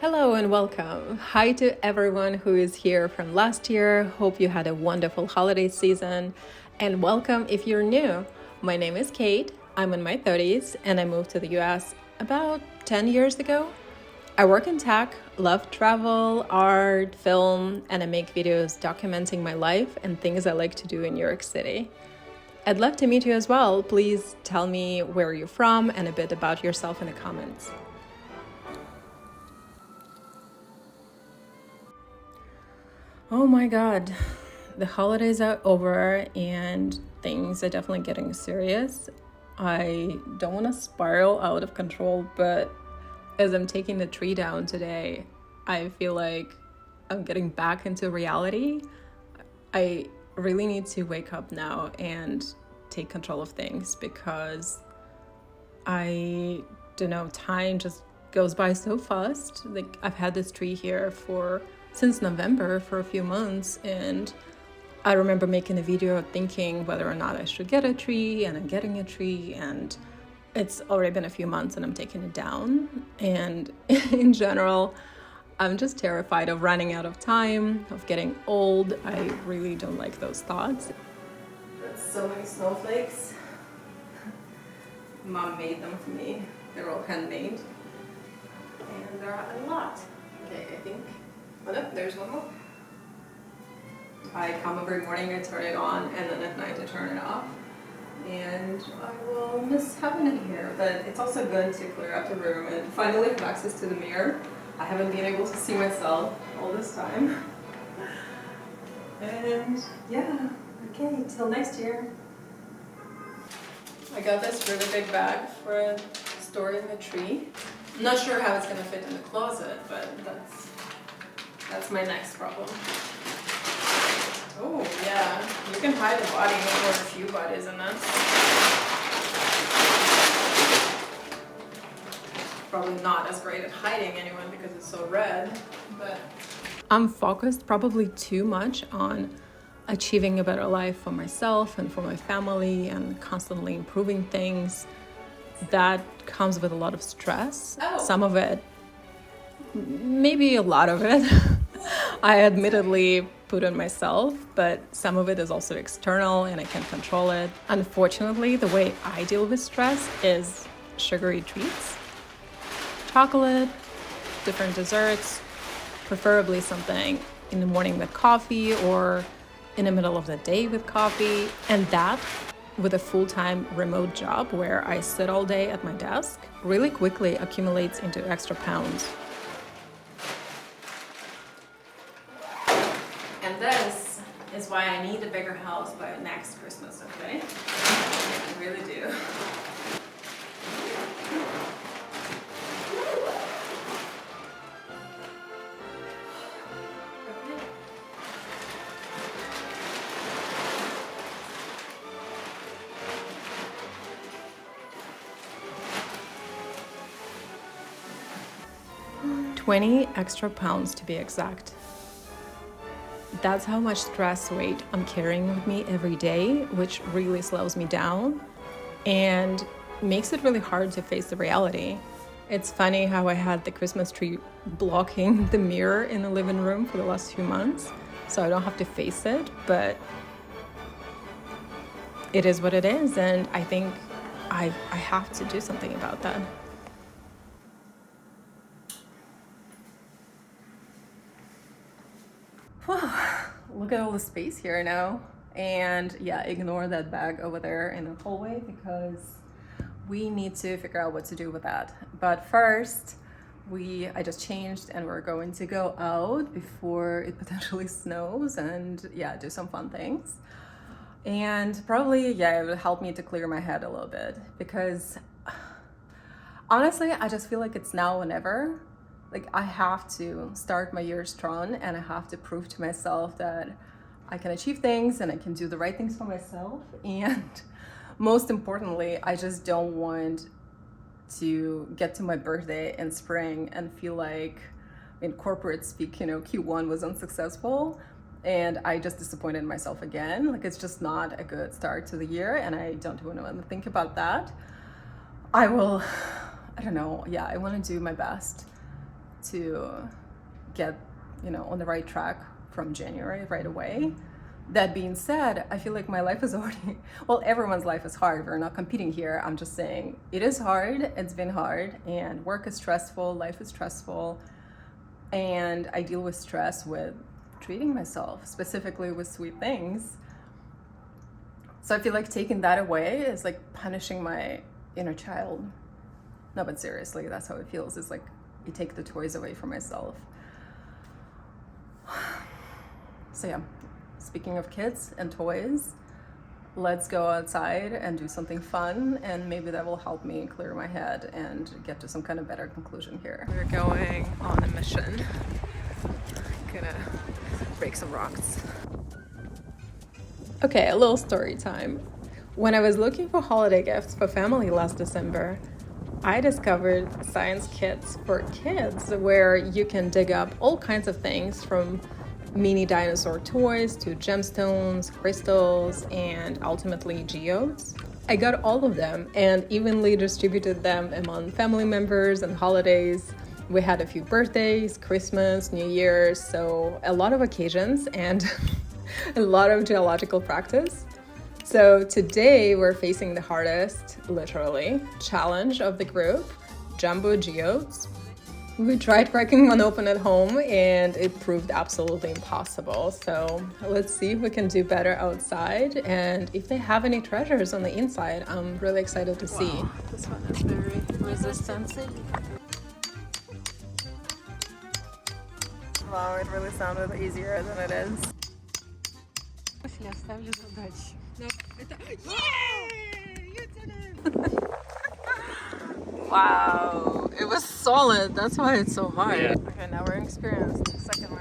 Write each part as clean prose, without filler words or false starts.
Hello and welcome. Hi to everyone who is here from last year. Hope you had a wonderful holiday season. And welcome if you're new. My name is Kate. I'm in my 30s and I moved to the US about 10 years ago. I work in tech, love travel, art, film, and I make videos documenting my life and things I like to do in New York City. I'd love to meet you as well. Please tell me where you're from and a bit about yourself in the comments. Oh my God, the holidays are over and things are definitely getting serious. I don't want to spiral out of control, but as I'm taking the tree down today, I feel like I'm getting back into reality. I really need to wake up now and take control of things because I don't know, time just goes by so fast. Like I've had this tree here since November for a few months, and I remember making a video thinking whether or not I should get a tree, and I'm getting a tree, and it's already been a few months and I'm taking it down. And in general, I'm just terrified of running out of time, of getting old. I really don't like those thoughts. That's so many snowflakes. Mom made them for me. They're all handmade. And there are a lot. Okay, I think. Oh no, there's one more. I come every morning, I turn it on, and then at night I turn it off. And I will miss having it here, but it's also good to clear out the room and finally have access to the mirror. I haven't been able to see myself all this time. And yeah, okay, till next year. I got this really big bag for storing the tree. I'm not sure how it's gonna fit in the closet, but that's my next problem. Oh yeah, you can hide a body or a few bodies in this. Probably not as great at hiding anyone because it's so red, but I'm focused probably too much on achieving a better life for myself and for my family and constantly improving things. That comes with a lot of stress. Some of it, maybe a lot of it, I admittedly put on myself, but some of it is also external and I can control it. Unfortunately, the way I deal with stress is sugary treats, chocolate, different desserts, preferably something in the morning with coffee or in the middle of the day with coffee, and that with a full-time remote job where I sit all day at my desk really quickly accumulates into extra pounds. And this is why I need a bigger house by next Christmas, okay? I really do. Okay. 20 extra pounds to be exact. That's how much stress weight I'm carrying with me every day, which really slows me down and makes it really hard to face the reality. It's funny how I had the Christmas tree blocking the mirror in the living room for the last few months, so I don't have to face it, but it is what it is, and I think I have to do something about that. Look at all the space here now. And yeah, ignore that bag over there in the hallway because we need to figure out what to do with that. But first, I just changed and we're going to go out before it potentially snows and yeah, do some fun things. And probably, yeah, it would help me to clear my head a little bit because honestly, I just feel like it's now or never. Like I have to start my year strong and I have to prove to myself that I can achieve things and I can do the right things for myself. And most importantly, I just don't want to get to my birthday in spring and feel like in corporate speak, Q1 was unsuccessful and I just disappointed myself again. Like it's just not a good start to the year and I don't want to think about that. I don't know, yeah, I want to do my best to get, on the right track from January right away. That being said, I feel like my life is already, well, everyone's life is hard. We're not competing here. I'm just saying it is hard. It's been hard, and work is stressful, life is stressful. And I deal with stress with treating myself, specifically with sweet things. So I feel like taking that away is like punishing my inner child. No, but seriously, that's how it feels. It's like you take the toys away from myself. So yeah, speaking of kids and toys, let's go outside and do something fun, and maybe that will help me clear my head and get to some kind of better conclusion here. We're going on a mission. Gonna break some rocks. Okay, a little story time. When I was looking for holiday gifts for family last December, I discovered science kits for kids where you can dig up all kinds of things from mini dinosaur toys to gemstones, crystals, and ultimately geodes. I got all of them and evenly distributed them among family members and holidays. We had a few birthdays, Christmas, New Year's, so a lot of occasions and a lot of geological practice. So today we're facing the hardest, literally, challenge of the group, jumbo geodes. We tried cracking one open at home and it proved absolutely impossible. So let's see if we can do better outside, and if they have any treasures on the inside, I'm really excited to see. Wow, this one is very resistant. Wow, it really sounded easier than it is. Wow, it was solid. That's why it's so hard. Yeah. Okay, now we're experienced. Second one.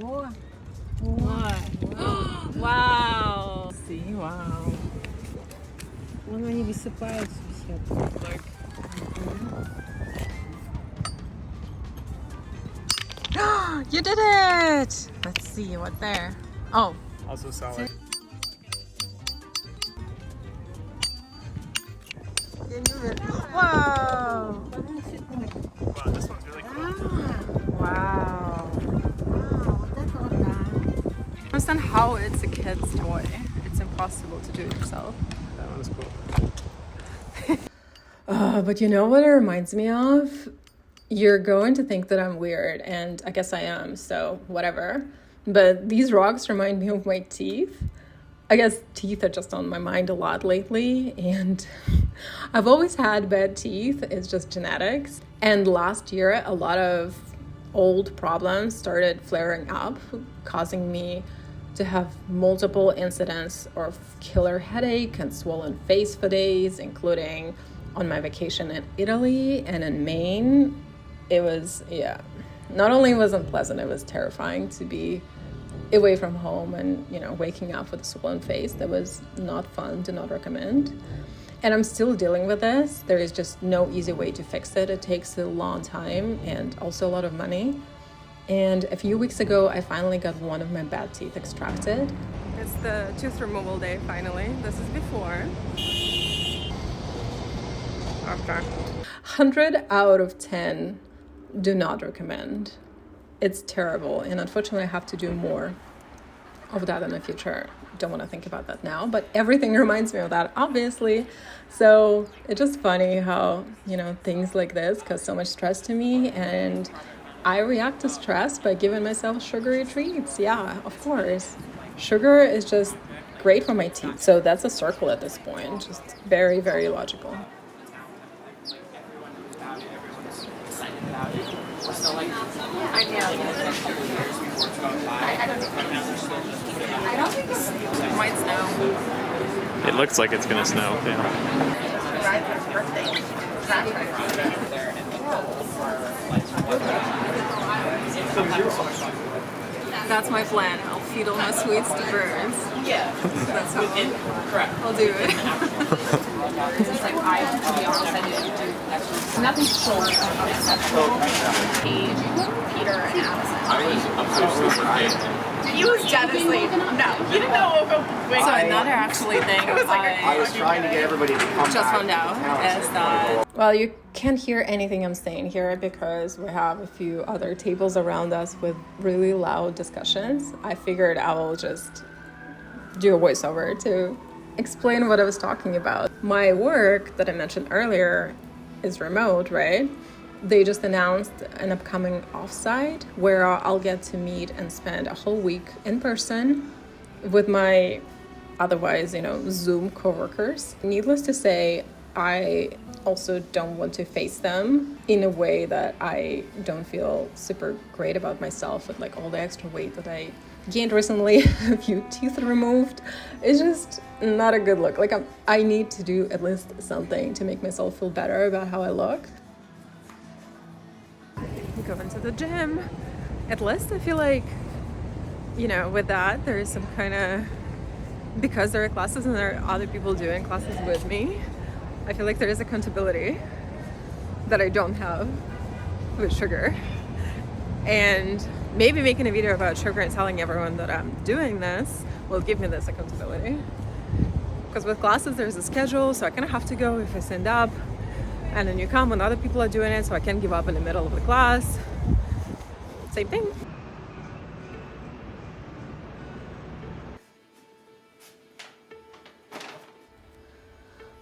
Whoa. Wow. Wow. See, wow. Оно не высыпается все. Like. You did it! Let's see what there. Oh. Also solid. Wow! Wow, this one's really cool. Wow. I understand how it's a kid's toy. It's impossible to do it yourself. That one's cool. But you know what it reminds me of? You're going to think that I'm weird, and I guess I am, so whatever. But these rocks remind me of my teeth. I guess teeth are just on my mind a lot lately, and I've always had bad teeth. It's just genetics. And last year, a lot of old problems started flaring up, causing me to have multiple incidents of killer headache and swollen face for days, including on my vacation in Italy and in Maine. It was, not only was it unpleasant, it was terrifying to be away from home and, waking up with a swollen face. That was not fun, do not recommend. And I'm still dealing with this. There is just no easy way to fix it. It takes a long time and also a lot of money. And a few weeks ago, I finally got one of my bad teeth extracted. It's the tooth removal day, finally. This is before. After. 100 out of 10 do not recommend. It's terrible, and unfortunately I have to do more of that in the future. Don't want to think about that now, but everything reminds me of that, obviously. So it's just funny how, things like this cause so much stress to me, and I react to stress by giving myself sugary treats. Yeah, of course. Sugar is just great for my teeth. So that's a circle at this point, just very, very logical. I don't think it might snow. It looks like it's gonna snow. Yeah. That's my plan. I'll feed all my sweets to birds. Yeah. That's how I'll do it. It's like to be honest, I didn't do nothing short of exceptional. Paige, Peter, and Allison. He was dead asleep. No, he didn't know Oka wake So up. another actually thing I was trying to get everybody to come just back found to out town. is that, well, you can't hear anything I'm saying here because we have a few other tables around us with really loud discussions. I figured I will just do a voiceover to explain what I was talking about. My work that I mentioned earlier is remote, right? They just announced an upcoming offsite where I'll get to meet and spend a whole week in person with my otherwise, Zoom coworkers. Needless to say, I also don't want to face them in a way that I don't feel super great about myself with like all the extra weight that I gained recently, a few teeth removed. It's just not a good look. Like I need to do at least something to make myself feel better about how I look. Going to the gym. At least I feel like, with that, there is some kind of, because there are classes and there are other people doing classes with me, I feel like there is accountability that I don't have with sugar. And maybe making a video about sugar and telling everyone that I'm doing this will give me this accountability. Because with classes, there's a schedule, so I kind of have to go if I signed up. And then you come when other people are doing it, so I can't give up in the middle of the class. Same thing.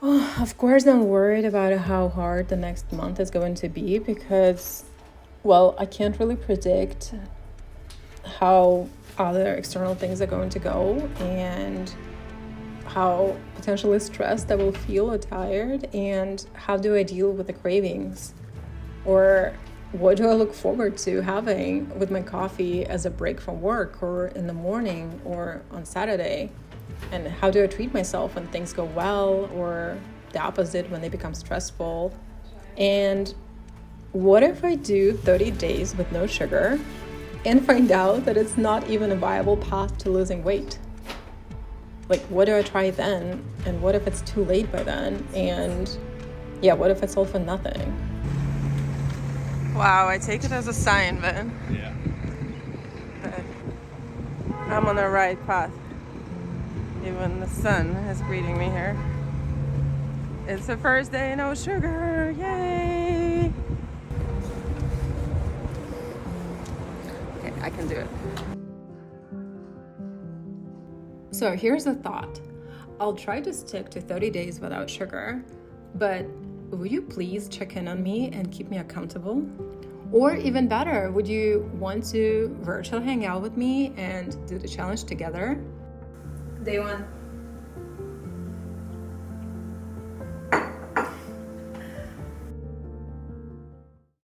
Oh, of course, I'm worried about how hard the next month is going to be because, well, I can't really predict how other external things are going to go and how potentially stressed I will feel or tired, and how do I deal with the cravings, or what do I look forward to having with my coffee as a break from work or in the morning or on Saturday, and how do I treat myself when things go well or the opposite when they become stressful. And what if I do 30 days with no sugar and find out that it's not even a viable path to losing weight? Like, what do I try then? And what if it's too late by then? And yeah, what if it's all for nothing? Wow, I take it as a sign then. Yeah. That I'm on the right path. Even the sun is greeting me here. It's the first day, no sugar, yay! Okay, I can do it. So here's a thought. I'll try to stick to 30 days without sugar, but would you please check in on me and keep me accountable? Or even better, would you want to virtually hang out with me and do the challenge together? Day 1.